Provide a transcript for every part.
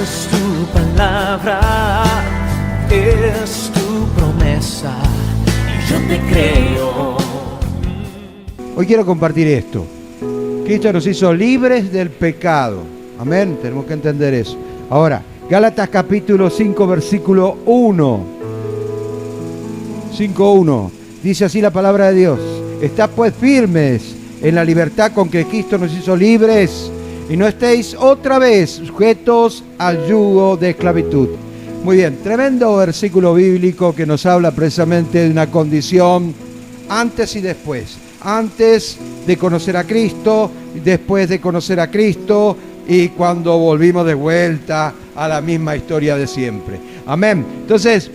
Es tu palabra, es tu promesa, y yo te creo. Hoy quiero compartir esto. Cristo nos hizo libres del pecado. Amén, tenemos que entender eso. Ahora, Gálatas capítulo 5, versículo 1. 5:1. Dice así la palabra de Dios: Estad pues firmes en la libertad con que Cristo nos hizo libres, y no estéis otra vez sujetos al yugo de esclavitud. Muy bien, tremendo versículo bíblico que nos habla precisamente de una condición antes y después. Antes de conocer a Cristo, después de conocer a Cristo, y cuando volvimos de vuelta a la misma historia de siempre. Amén. Entonces,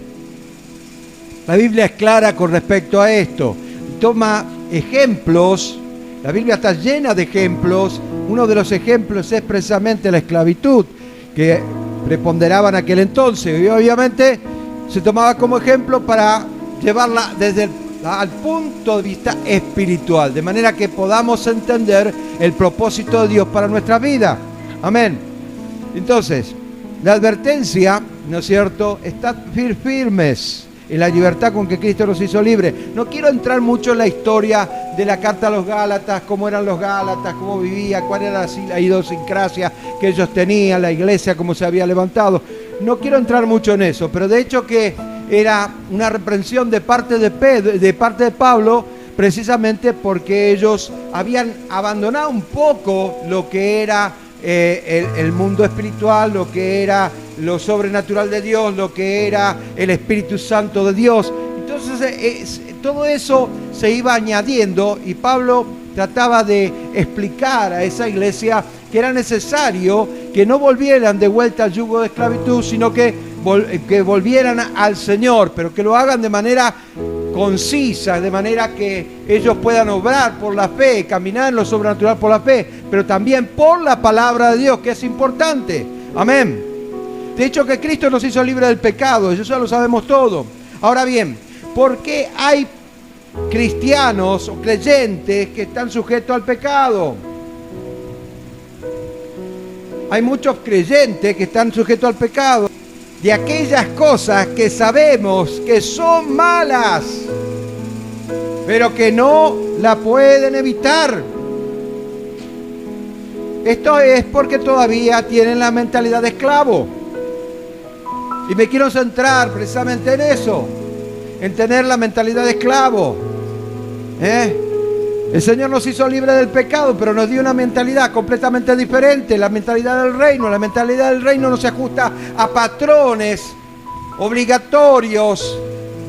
la Biblia es clara con respecto a esto. Toma ejemplos. La Biblia está llena de ejemplos. Uno de los ejemplos es precisamente la esclavitud, que preponderaba en aquel entonces. Y obviamente se tomaba como ejemplo para llevarla desde al punto de vista espiritual, de manera que podamos entender el propósito de Dios para nuestra vida. Amén. Entonces, la advertencia, ¿no es cierto?, estad firmes en la libertad con que Cristo nos hizo libres. No quiero entrar mucho en la historia de la carta a los Gálatas, cómo eran los Gálatas, cómo vivía, cuál era la idiosincrasia que ellos tenían, la iglesia, cómo se había levantado. No quiero entrar mucho en eso, pero de hecho que era una reprensión de parte de Pablo, precisamente porque ellos habían abandonado un poco lo que era el mundo espiritual, lo que era lo sobrenatural de Dios, lo que era el Espíritu Santo de Dios. Entonces todo eso se iba añadiendo, y Pablo trataba de explicar a esa iglesia que era necesario que no volvieran de vuelta al yugo de esclavitud, sino que volvieran al Señor, pero que lo hagan de manera concisa, de manera que ellos puedan obrar por la fe, caminar en lo sobrenatural por la fe, pero también por la palabra de Dios, que es importante. Amén. De hecho, que Cristo nos hizo libres del pecado, eso ya lo sabemos todo. Ahora bien, ¿por qué hay cristianos o creyentes que están sujetos al pecado? Hay muchos creyentes que están sujetos al pecado de aquellas cosas que sabemos que son malas, pero que no la pueden evitar. Esto es porque todavía tienen la mentalidad de esclavo. Y me quiero centrar precisamente en eso, en tener la mentalidad de esclavo. El Señor nos hizo libres del pecado, pero nos dio una mentalidad completamente diferente, la mentalidad del reino. La mentalidad del reino no se ajusta a patrones obligatorios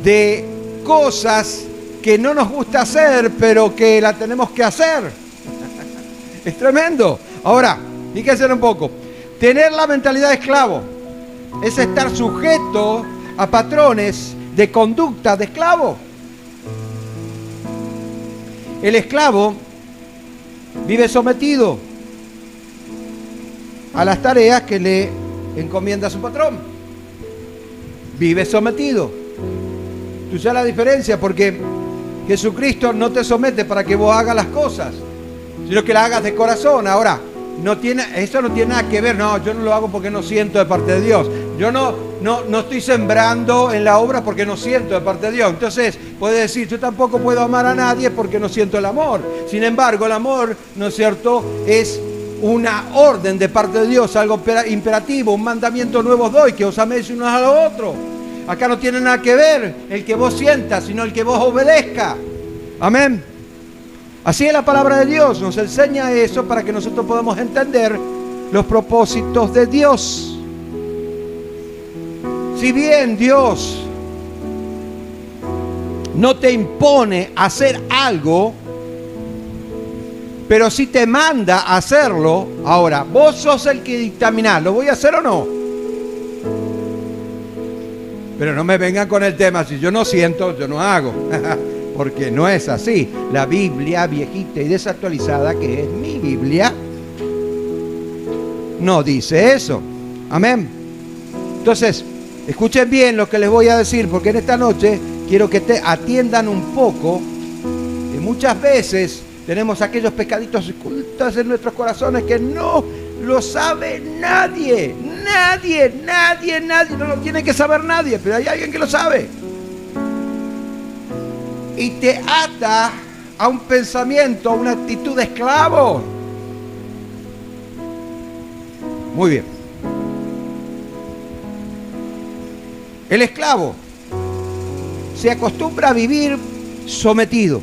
de cosas que no nos gusta hacer, pero que la tenemos que hacer. Es tremendo. Ahora, fíjense un poco. Tener la mentalidad de esclavo es estar sujeto a patrones de conducta de esclavo. El esclavo vive sometido a las tareas que le encomienda su patrón. Vive sometido. Tú sabes la diferencia, porque Jesucristo no te somete para que vos hagas las cosas, sino que las hagas de corazón. Ahora, eso no tiene nada que ver. No, yo no lo hago porque no siento de parte de Dios. Yo no estoy sembrando en la obra porque no siento de parte de Dios. Entonces, puede decir, yo tampoco puedo amar a nadie porque no siento el amor. Sin embargo, el amor, ¿no es cierto?, es una orden de parte de Dios, algo imperativo, un mandamiento nuevo os doy, que os améis unos a los otros. Acá no tiene nada que ver el que vos sientas, sino el que vos obedezca. Amén. Así es la palabra de Dios, nos enseña eso para que nosotros podamos entender los propósitos de Dios. Si bien Dios no te impone hacer algo, pero sí te manda a hacerlo, ahora, vos sos el que dictaminás, ¿lo voy a hacer o no? Pero no me vengan con el tema, si yo no siento, yo no hago. Porque no es así. La Biblia viejita y desactualizada, que es mi Biblia, no dice eso. Amén. Entonces, escuchen bien lo que les voy a decir, porque en esta noche quiero que te atiendan un poco. Y muchas veces tenemos aquellos pecaditos ocultos en nuestros corazones que no lo sabe nadie. nadie, no lo tiene que saber nadie, pero hay alguien que lo sabe. Y te ata a un pensamiento, a una actitud de esclavo. Muy bien. El esclavo se acostumbra a vivir sometido,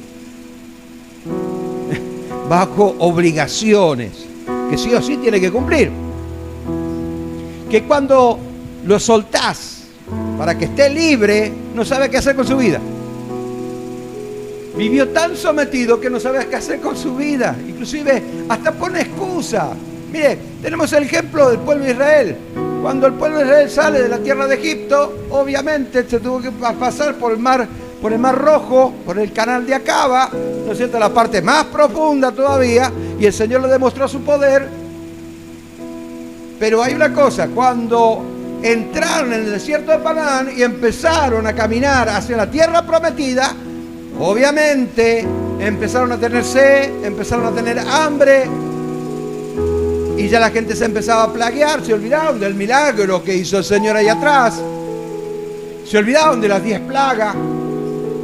bajo obligaciones que sí o sí tiene que cumplir. Que cuando lo soltás para que esté libre, no sabe qué hacer con su vida. Vivió tan sometido que no sabe qué hacer con su vida. Inclusive hasta pone excusa. Mire, tenemos el ejemplo del pueblo de Israel. Cuando el pueblo de Israel sale de la tierra de Egipto, obviamente se tuvo que pasar por el mar Rojo, por el canal de Acaba, ¿no es cierto?, la parte más profunda todavía, y el Señor le demostró su poder. Pero hay una cosa, cuando entraron en el desierto de Canaán y empezaron a caminar hacia la tierra prometida, obviamente empezaron a tener sed, empezaron a tener hambre, y ya la gente se empezaba a plaguear, se olvidaron del milagro que hizo el Señor ahí atrás, se olvidaron de las 10 plagas,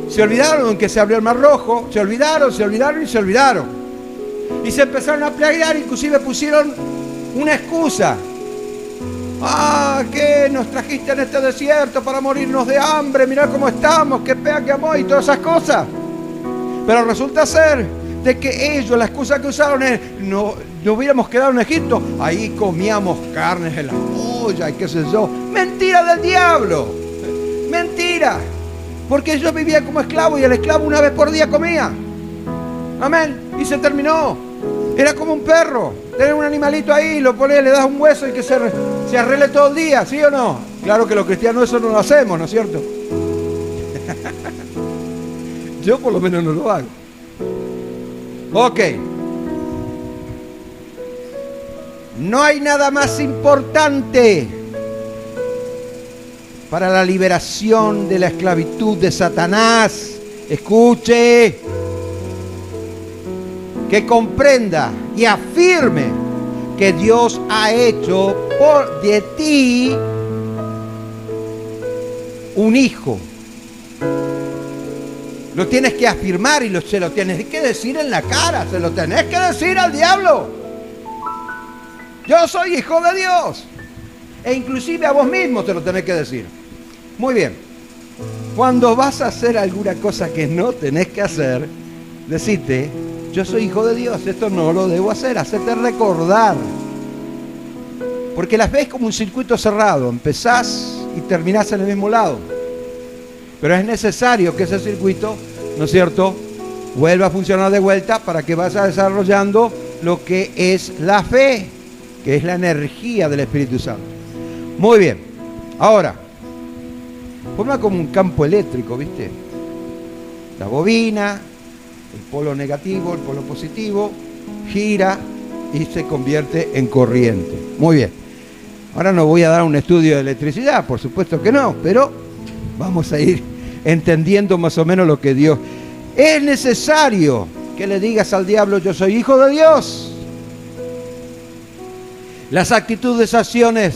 se olvidaron que se abrió el mar Rojo, se olvidaron. Y se empezaron a plaguear, inclusive pusieron una excusa. ¿Qué nos trajiste en este desierto para morirnos de hambre? Mirá cómo estamos, qué pea que amó y todas esas cosas. Pero resulta ser de que ellos, la excusa que usaron es, no hubiéramos quedado en Egipto, ahí comíamos carnes en la olla y qué sé yo. Mentira del diablo, mentira. Porque ellos vivían como esclavos y el esclavo una vez por día comía. Amén. Y se terminó. Era como un perro. Tener un animalito ahí, lo pones, le das un hueso y que se arregle todo el día, ¿sí o no? Claro que los cristianos eso no lo hacemos, ¿no es cierto? Yo por lo menos no lo hago. Ok. No hay nada más importante para la liberación de la esclavitud de Satanás. Escuche, que comprenda y afirme que Dios ha hecho de ti un hijo. Lo tienes que afirmar y se lo tienes que decir en la cara, se lo tenés que decir al diablo. Yo soy hijo de Dios. E inclusive a vos mismo te lo tenés que decir. Muy bien. Cuando vas a hacer alguna cosa que no tenés que hacer, decite, yo soy hijo de Dios, esto no lo debo hacer, hacerte recordar. Porque la fe es como un circuito cerrado, empezás y terminás en el mismo lado. Pero es necesario que ese circuito, ¿no es cierto?, vuelva a funcionar de vuelta para que vayas desarrollando lo que es la fe, que es la energía del Espíritu Santo. Muy bien. Ahora, forma como un campo eléctrico, ¿viste? La bobina, el polo negativo, el polo positivo, gira y se convierte en corriente. Muy bien. Ahora no voy a dar un estudio de electricidad, por supuesto que no, pero vamos a ir entendiendo más o menos lo que Dios... Es necesario que le digas al diablo, yo soy hijo de Dios. Las actitudes, acciones,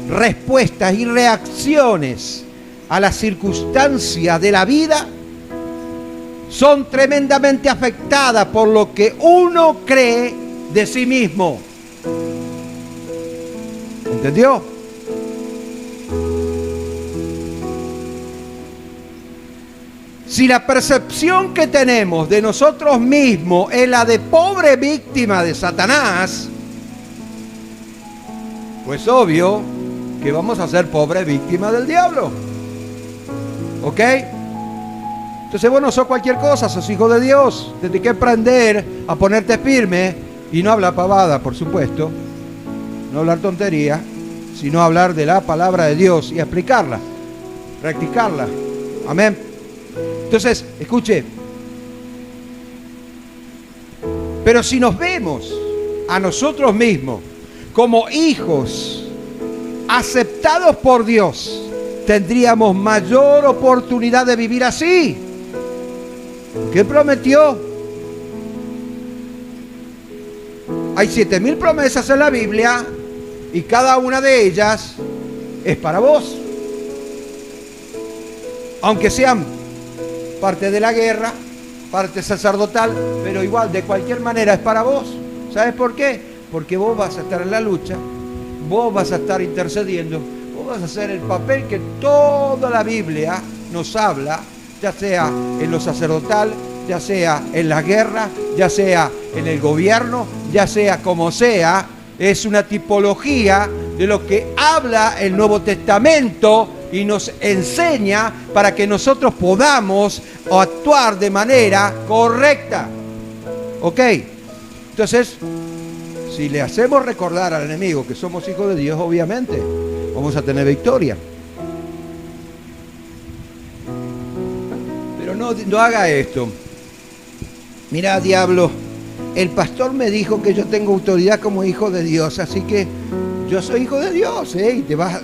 respuestas y reacciones a las circunstancias de la vida son tremendamente afectadas por lo que uno cree de sí mismo. ¿Entendió? Si la percepción que tenemos de nosotros mismos es la de pobre víctima de Satanás, pues obvio que vamos a ser pobre víctima del diablo. ¿Ok? Entonces vos no sos cualquier cosa, sos hijo de Dios. Tienes que aprender a ponerte firme y no hablar pavada, por supuesto. No hablar tontería, sino hablar de la palabra de Dios y aplicarla, practicarla. Amén. Entonces, escuche. Pero si nos vemos a nosotros mismos como hijos aceptados por Dios, tendríamos mayor oportunidad de vivir así. ¿Qué prometió? Hay 7.000 promesas en la Biblia Y cada una de ellas es para vos. Aunque sean parte de la guerra, parte sacerdotal, pero igual, de cualquier manera, es para vos. ¿Sabes por qué? Porque vos vas a estar en la lucha, vos vas a estar intercediendo, vos vas a hacer el papel que toda la Biblia nos habla, ya sea en lo sacerdotal, ya sea en la guerra, ya sea en el gobierno, ya sea como sea. Es una tipología de lo que habla el Nuevo Testamento y nos enseña para que nosotros podamos actuar de manera correcta. ¿Ok? Entonces, si le hacemos recordar al enemigo que somos hijos de Dios, obviamente vamos a tener victoria. Pero no haga esto. Mira, diablo, el pastor me dijo que yo tengo autoridad como hijo de Dios, así que yo soy hijo de Dios, y te vas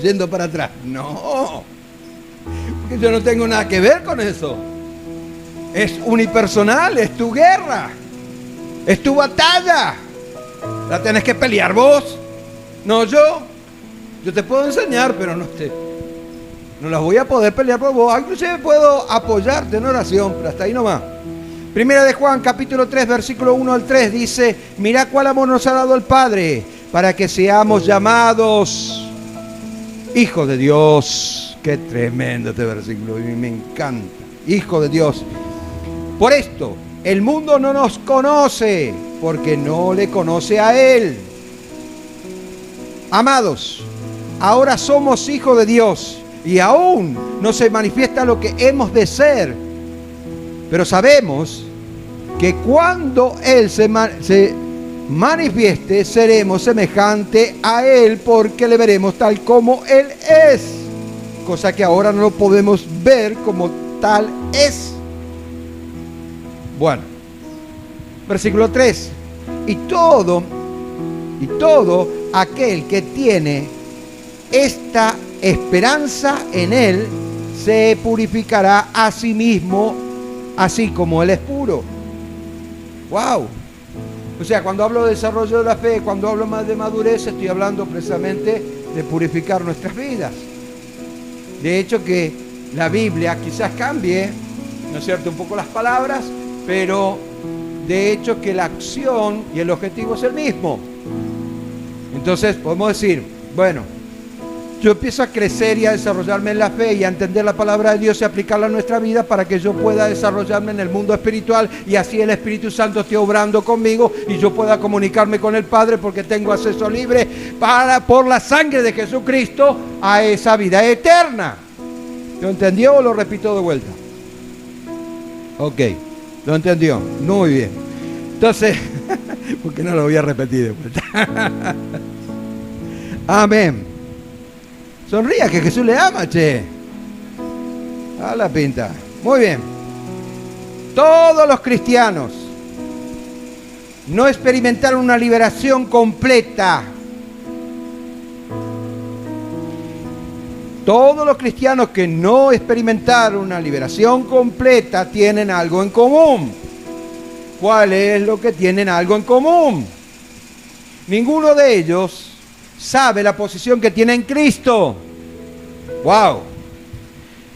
yendo para atrás. No, porque yo no tengo nada que ver con eso. Es unipersonal, es tu guerra, es tu batalla. La tenés que pelear vos, no yo. Yo te puedo enseñar, pero no las voy a poder pelear por vos. Inclusive puedo apoyarte en oración, pero hasta ahí nomás. Primera de Juan, capítulo 3, versículo 1 al 3, dice: mirá cuál amor nos ha dado el Padre, para que seamos llamados hijos de Dios. Qué tremendo este versículo, me encanta. Hijo de Dios. Por esto, el mundo no nos conoce, porque no le conoce a Él. Amados, ahora somos hijos de Dios, y aún no se manifiesta lo que hemos de ser. Pero sabemos que cuando Él se manifieste, seremos semejante a Él, porque le veremos tal como Él es. Cosa que ahora no lo podemos ver como tal es. Bueno, versículo 3. Y todo aquel que tiene esta esperanza en Él, se purificará a sí mismo, así como Él es puro. ¡Wow! O sea, cuando hablo de desarrollo de la fe, cuando hablo más de madurez, estoy hablando precisamente de purificar nuestras vidas. De hecho, que la Biblia quizás cambie, ¿no es cierto?, un poco las palabras, pero de hecho que la acción y el objetivo es el mismo. Entonces podemos decir, bueno, yo empiezo a crecer y a desarrollarme en la fe y a entender la palabra de Dios y aplicarla a nuestra vida para que yo pueda desarrollarme en el mundo espiritual y así el Espíritu Santo esté obrando conmigo y yo pueda comunicarme con el Padre porque tengo acceso libre por la sangre de Jesucristo a esa vida eterna. ¿Lo entendió o lo repito de vuelta? Ok, lo entendió. Muy bien. Entonces, porque no lo voy a repetir de vuelta. Amén. Sonría que Jesús le ama, che. A la pinta. Muy bien. Todos los cristianos no experimentaron una liberación completa. Todos los cristianos que no experimentaron una liberación completa tienen algo en común. ¿Cuál es lo que tienen algo en común? Ninguno de ellos sabe la posición que tiene en Cristo. ¡Wow!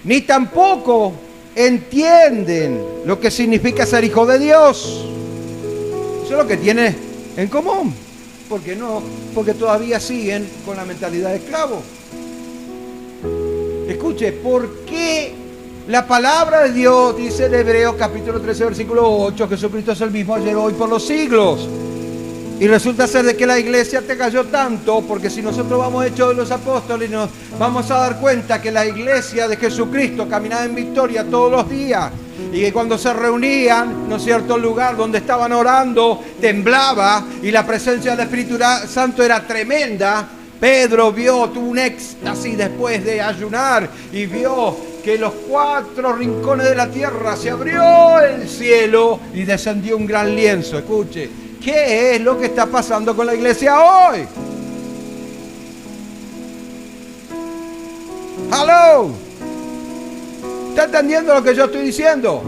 Ni tampoco entienden lo que significa ser hijo de Dios. Eso es lo que tiene en común. ¿Por qué no? Porque todavía siguen con la mentalidad de esclavo. Escuche, ¿por qué la palabra de Dios dice en Hebreos capítulo 13, versículo 8, Jesucristo es el mismo ayer, hoy, por los siglos? Y resulta ser de que la iglesia te cayó tanto, porque si nosotros vamos a Hechos de los Apóstoles, nos vamos a dar cuenta que la iglesia de Jesucristo caminaba en victoria todos los días. Y que cuando se reunían, ¿no es cierto?, el lugar donde estaban orando temblaba y la presencia del Espíritu Santo era tremenda. Pedro tuvo un éxtasis después de ayunar y vio que los 4 rincones de la tierra se abrió el cielo y descendió un gran lienzo. Escuche, ¿qué es lo que está pasando con la iglesia hoy? ¿Aló? ¿Está entendiendo lo que yo estoy diciendo?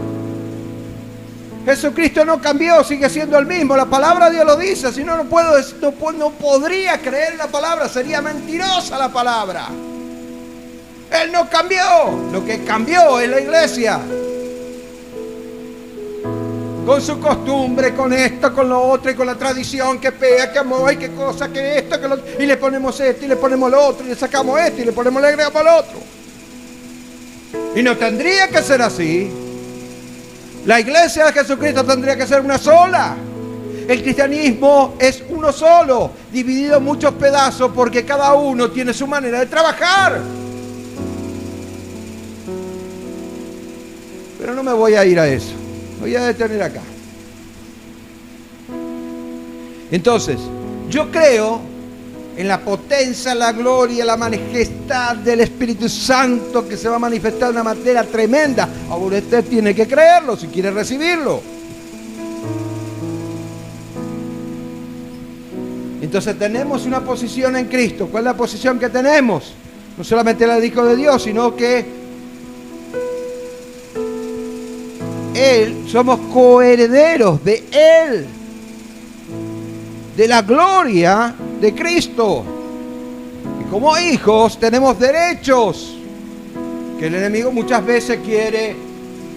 Jesucristo no cambió, sigue siendo el mismo. La palabra de Dios lo dice. Si no, no podría creer la palabra. Sería mentirosa la palabra. Él no cambió. Lo que cambió es la iglesia. Con su costumbre, con esto, con lo otro, y con la tradición que pega, que amor, y qué cosa, que esto, que lo otro. Y le ponemos esto, y le ponemos lo otro, y le sacamos esto, y le ponemos, le agregamos lo otro. Y no tendría que ser así. La iglesia de Jesucristo tendría que ser una sola. El cristianismo es uno solo, dividido en muchos pedazos, porque cada uno tiene su manera de trabajar. Pero no me voy a ir a eso. Voy a detener acá. Entonces, yo creo en la potencia, la gloria, la majestad del Espíritu Santo que se va a manifestar de una manera tremenda. Ahora usted tiene que creerlo si quiere recibirlo. Entonces tenemos una posición en Cristo. ¿Cuál es la posición que tenemos? No solamente la del Hijo de Dios, sino que Él, somos coherederos de Él, de la gloria de Cristo. Y como hijos tenemos derechos que el enemigo muchas veces quiere.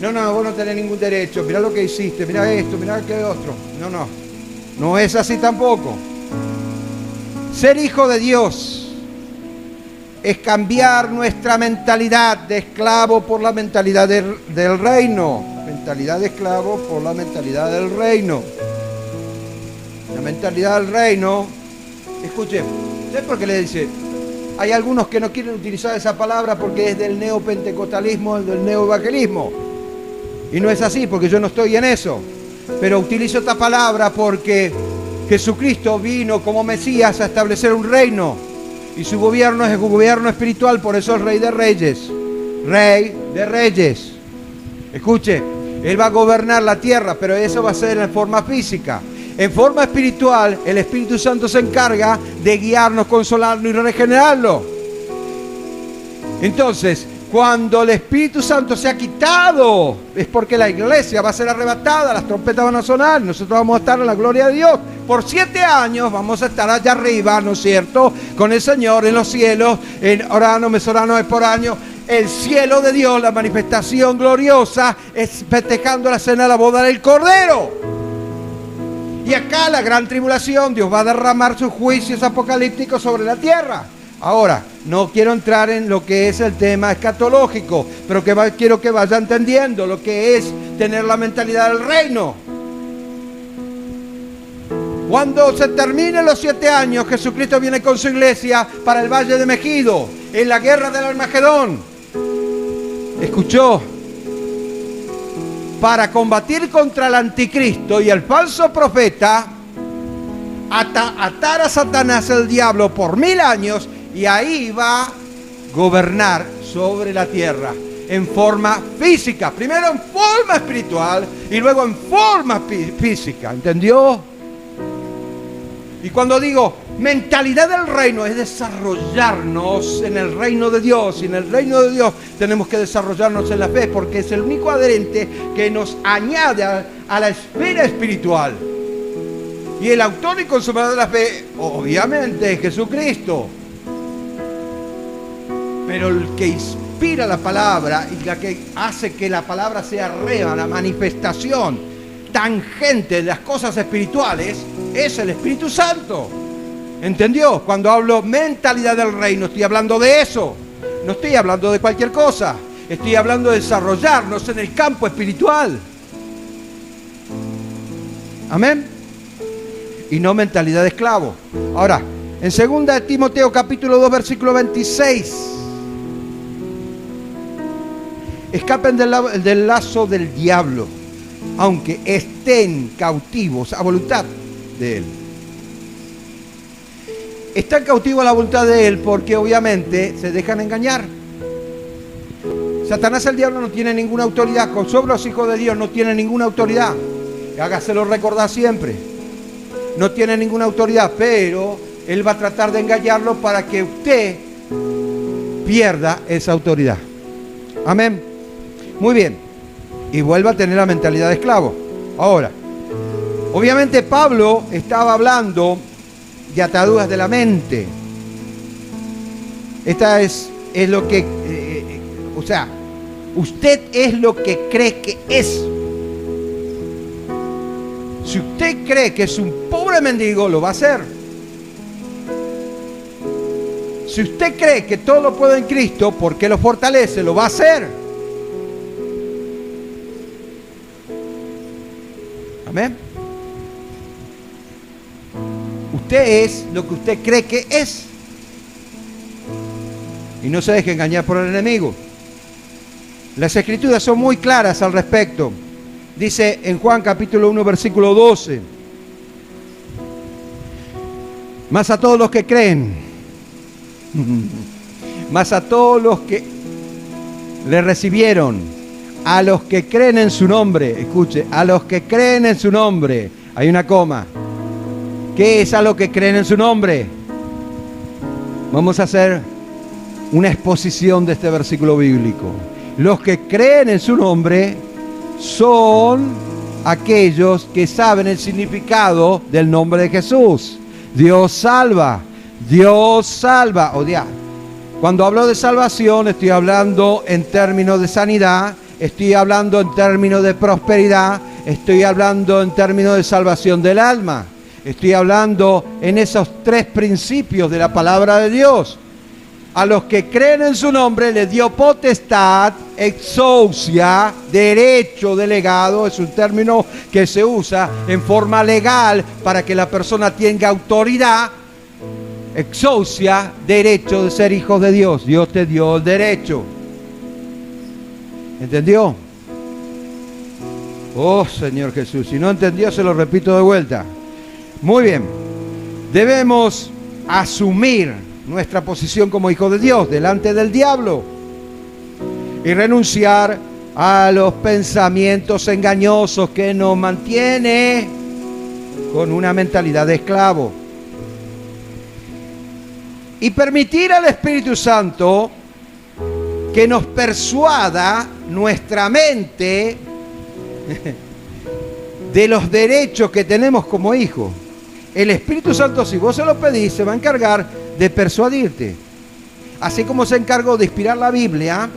No, vos no tenés ningún derecho. Mirá lo que hiciste, mirá esto, mirá aquello otro. No es así tampoco. Ser hijo de Dios es cambiar nuestra mentalidad de esclavo por la mentalidad del reino. Mentalidad de esclavo por la mentalidad del reino. La mentalidad del reino, escuchen, ¿sabes por qué le dice? Hay algunos que no quieren utilizar esa palabra porque es del neopentecostalismo, del neoevangelismo. Y no es así, porque yo no estoy en eso. Pero utilizo esta palabra porque Jesucristo vino como Mesías a establecer un reino. Y su gobierno es un gobierno espiritual, por eso es Rey de Reyes. Rey de Reyes. Escuche, Él va a gobernar la tierra, pero eso va a ser en forma física. En forma espiritual, el Espíritu Santo se encarga de guiarnos, consolarnos y regenerarnos. Entonces, cuando el Espíritu Santo se ha quitado, es porque la iglesia va a ser arrebatada, las trompetas van a sonar, nosotros vamos a estar en la gloria de Dios. Por 7 años vamos a estar allá arriba, ¿no es cierto?, con el Señor en los cielos, en orano, mesorano, esporano. El cielo de Dios, la manifestación gloriosa, es festejando la cena de la boda del Cordero. Y acá la gran tribulación, Dios va a derramar sus juicios apocalípticos sobre la tierra. Ahora, no quiero entrar en lo que es el tema escatológico, pero quiero que vaya entendiendo lo que es tener la mentalidad del reino. Cuando se terminen los 7 años, Jesucristo viene con su iglesia para el Valle de Megido, en la guerra del Armagedón. Escuchó, para combatir contra el anticristo y el falso profeta, atar a Satanás, el diablo, por 1000 años, y ahí va a gobernar sobre la tierra en forma física, primero en forma espiritual y luego en forma física, ¿entendió? Y cuando digo mentalidad del reino, es desarrollarnos en el reino de Dios. Y en el reino de Dios tenemos que desarrollarnos en la fe, porque es el único adherente que nos añade a la esfera espiritual. Y el autor y consumador de la fe, obviamente, es Jesucristo. Pero el que inspira la palabra y la que hace que la palabra sea real, la manifestación tangente de las cosas espirituales, es el Espíritu Santo. ¿Entendió? Cuando hablo mentalidad del reino, estoy hablando de eso. No estoy hablando de cualquier cosa. Estoy hablando de desarrollarnos en el campo espiritual. Amén. Y no mentalidad de esclavo. Ahora, en 2 Timoteo capítulo 2, versículo 26. Escapen del lazo del diablo, aunque estén cautivos a voluntad de él. Están cautivos a la voluntad de él porque obviamente se dejan engañar. Satanás, el diablo, no tiene ninguna autoridad. Sobre los hijos de Dios no tiene ninguna autoridad. Hágaselo recordar siempre. No tiene ninguna autoridad, pero él va a tratar de engañarlo para que usted pierda esa autoridad. Amén. Muy bien. Y vuelva a tener la mentalidad de esclavo. Ahora, obviamente Pablo estaba hablando de ataduras de la mente. Esta es lo que, o sea, usted es lo que cree que es. Si usted cree que es un pobre mendigo, lo va a hacer. Si usted cree que todo lo puede en Cristo, porque lo fortalece, lo va a hacer. Amén. Usted es lo que usted cree que es. Y no se deje engañar por el enemigo. Las escrituras son muy claras al respecto. Dice en Juan capítulo 1 versículo 12: mas a todos los que creen, mas a todos los que le recibieron, a los que creen en su nombre, escuche, a los que creen en su nombre, hay una coma. ¿Qué es a los que creen en su nombre? Vamos a hacer una exposición de este versículo bíblico. Los que creen en su nombre son aquellos que saben el significado del nombre de Jesús. Dios salva, Dios salva. O sea, cuando hablo de salvación, estoy hablando en términos de sanidad, estoy hablando en términos de prosperidad, estoy hablando en términos de salvación del alma. Estoy hablando en esos tres principios de la palabra de Dios. A los que creen en su nombre les dio potestad, exousia, derecho delegado, es un término que se usa en forma legal para que la persona tenga autoridad. Exousia, derecho de ser hijos de Dios. Dios te dio el derecho. ¿Entendió? Oh, Señor Jesús, si no entendió, se lo repito de vuelta. Muy bien. Debemos asumir nuestra posición como hijos de Dios delante del diablo y renunciar a los pensamientos engañosos que nos mantiene con una mentalidad de esclavo y permitir al Espíritu Santo que nos persuada nuestra mente de los derechos que tenemos como hijos. El Espíritu Santo, si vos se lo pedís, se va a encargar de persuadirte. Así como se encargó de inspirar la Biblia,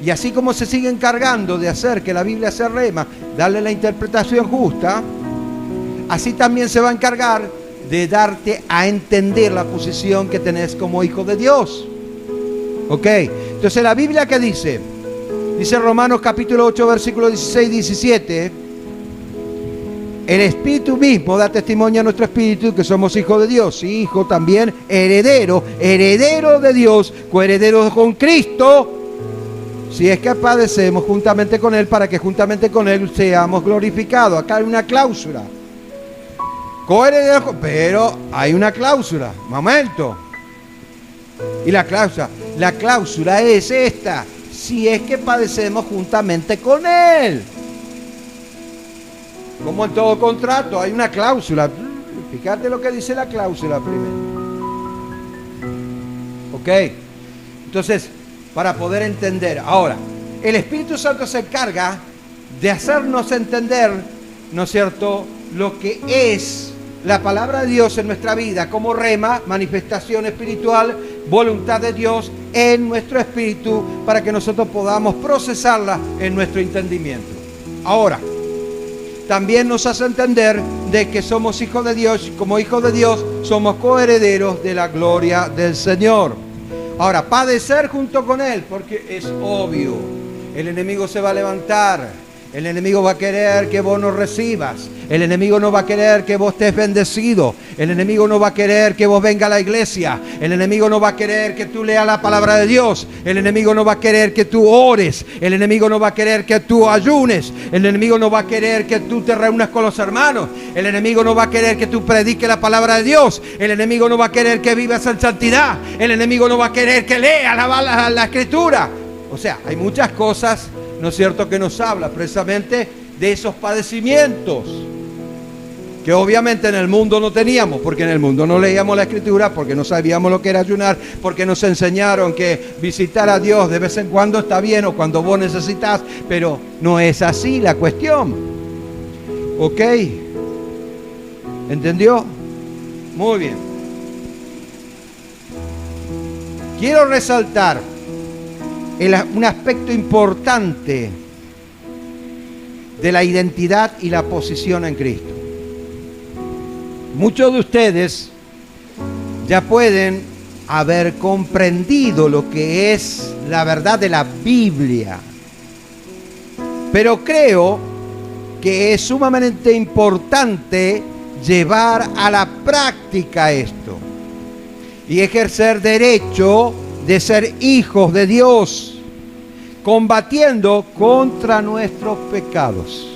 y así como se sigue encargando de hacer que la Biblia se rema, darle la interpretación justa, así también se va a encargar de darte a entender la posición que tenés como hijo de Dios. ¿Ok? Entonces la Biblia, ¿qué dice? Dice Romanos capítulo 8, versículos 16 y 17. El Espíritu mismo da testimonio a nuestro espíritu que somos hijos de Dios. Y hijo también, heredero, heredero de Dios, coheredero con Cristo, si es que padecemos juntamente con Él, para que juntamente con Él seamos glorificados. Acá hay una cláusula. Coheredero, pero hay una cláusula. Momento. Y la cláusula es esta: si es que padecemos juntamente con Él. Como en todo contrato, hay una cláusula. Fíjate lo que dice la cláusula primero. Ok. Entonces, para poder entender. Ahora, el Espíritu Santo se encarga de hacernos entender, ¿no es cierto?, lo que es la palabra de Dios en nuestra vida, como rema, manifestación espiritual, voluntad de Dios en nuestro espíritu, para que nosotros podamos procesarla en nuestro entendimiento. Ahora, también nos hace entender de que somos hijos de Dios y como hijos de Dios somos coherederos de la gloria del Señor. Ahora, padecer junto con Él, porque es obvio, el enemigo se va a levantar, el enemigo va a querer que vos no recibas, el enemigo no va a querer que vos estés bendecido, el enemigo no va a querer que vos vengas a la iglesia, el enemigo no va a querer que tú leas la palabra de Dios, el enemigo no va a querer que tú ores, el enemigo no va a querer que tú ayunes, el enemigo no va a querer que tú te reúnas con los hermanos, el enemigo no va a querer que tú prediques la palabra de Dios, el enemigo no va a querer que vivas en santidad, el enemigo no va a querer que leas la escritura. O sea, hay muchas cosas, ¿no es cierto?, que nos habla precisamente de esos padecimientos que obviamente en el mundo no teníamos, porque en el mundo no leíamos la escritura, porque no sabíamos lo que era ayunar, porque nos enseñaron que visitar a Dios de vez en cuando está bien o cuando vos necesitas, pero no es así la cuestión. ¿Ok? ¿Entendió? Muy bien. Quiero resaltar un aspecto importante de la identidad y la posición en Cristo. Muchos de ustedes ya pueden haber comprendido lo que es la verdad de la Biblia, pero creo que es sumamente importante llevar a la práctica esto y ejercer derecho de ser hijos de Dios, combatiendo contra nuestros pecados.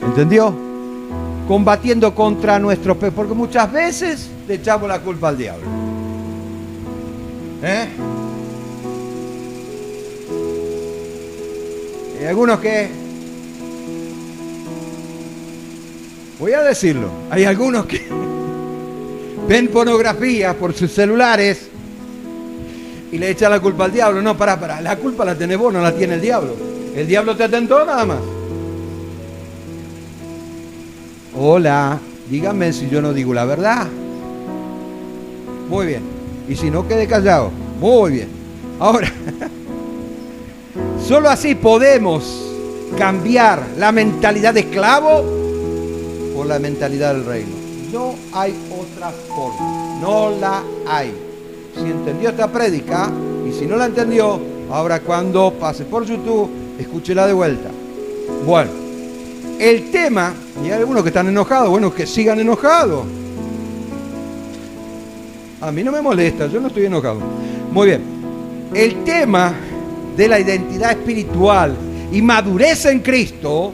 ¿Entendió? Combatiendo contra nuestros pecados, porque muchas veces le echamos la culpa al diablo. Hay algunos que, voy a decirlo, hay algunos que ven pornografía por sus celulares y le echan la culpa al diablo. No, pará, la culpa la tenés vos, no la tiene el diablo. El diablo te tentó nada más. Hola, dígame si yo no digo la verdad. Muy bien. Y si no, quede callado. Muy bien. Ahora, solo así podemos cambiar la mentalidad de esclavo por la mentalidad del reino. No hay otra forma. No la hay. Si entendió esta prédica, y si no la entendió, ahora cuando pase por YouTube, escúchela de vuelta. Bueno, el tema, y hay algunos que están enojados, bueno, que sigan enojados. A mí no me molesta, yo no estoy enojado. Muy bien, el tema de la identidad espiritual y madurez en Cristo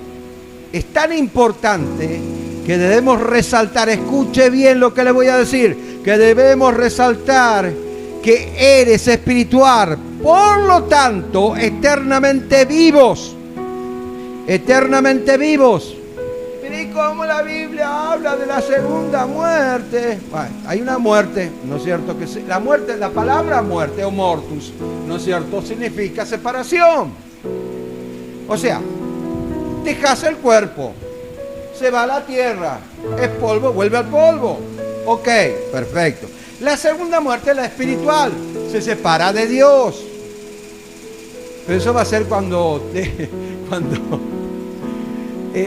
es tan importante que debemos resaltar, escuche bien lo que le voy a decir, que debemos resaltar que eres espiritual, por lo tanto, eternamente vivos. Eternamente vivos. ¿Y cómo la Biblia habla de la segunda muerte? Bueno, hay una muerte, ¿no es cierto? Que la muerte, la palabra muerte o mortus, ¿no es cierto? Significa separación. O sea, dejas el cuerpo, se va a la tierra, es polvo, vuelve al polvo. Ok, perfecto. La segunda muerte es la espiritual, se separa de Dios. Pero eso va a ser cuando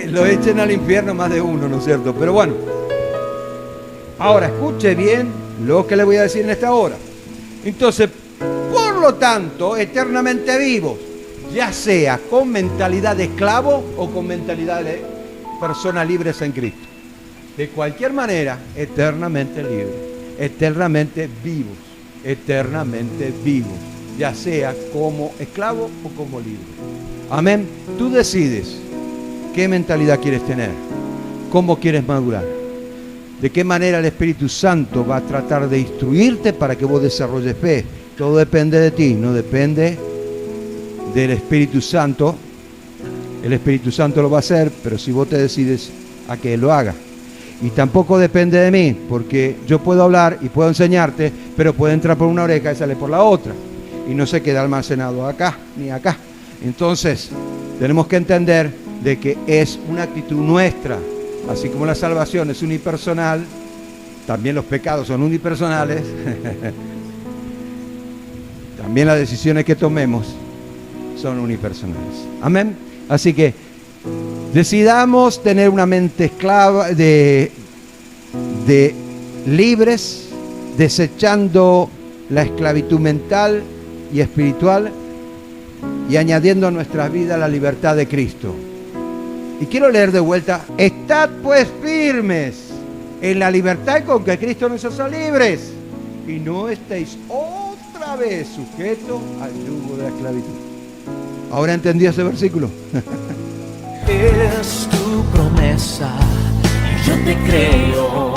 lo echen al infierno más de uno, ¿no es cierto? Pero bueno, ahora escuche bien lo que le voy a decir en esta hora. Entonces, por lo tanto, eternamente vivos, ya sea con mentalidad de esclavo o con mentalidad de persona libres en Cristo. De cualquier manera, eternamente libres, eternamente vivos, ya sea como esclavo o como libre. Amén. Tú decides qué mentalidad quieres tener, cómo quieres madurar, de qué manera el Espíritu Santo va a tratar de instruirte para que vos desarrolles fe. Todo depende de ti, no depende del Espíritu Santo. El Espíritu Santo lo va a hacer, pero si vos te decides a que Él lo haga. Y tampoco depende de mí, porque yo puedo hablar y puedo enseñarte, pero puede entrar por una oreja y sale por la otra. Y no se queda almacenado acá ni acá. Entonces, tenemos que entender de que es una actitud nuestra. Así como la salvación es unipersonal, también los pecados son unipersonales. También las decisiones que tomemos son unipersonales. Amén. Así que decidamos tener una mente esclava de libres, desechando la esclavitud mental y espiritual y añadiendo a nuestras vidas la libertad de Cristo. Y quiero leer de vuelta: estad pues firmes en la libertad con que Cristo nos hizo libres, y no estéis otra vez sujetos al yugo de la esclavitud. ¿Ahora entendió ese versículo? Es tu promesa y yo te creo.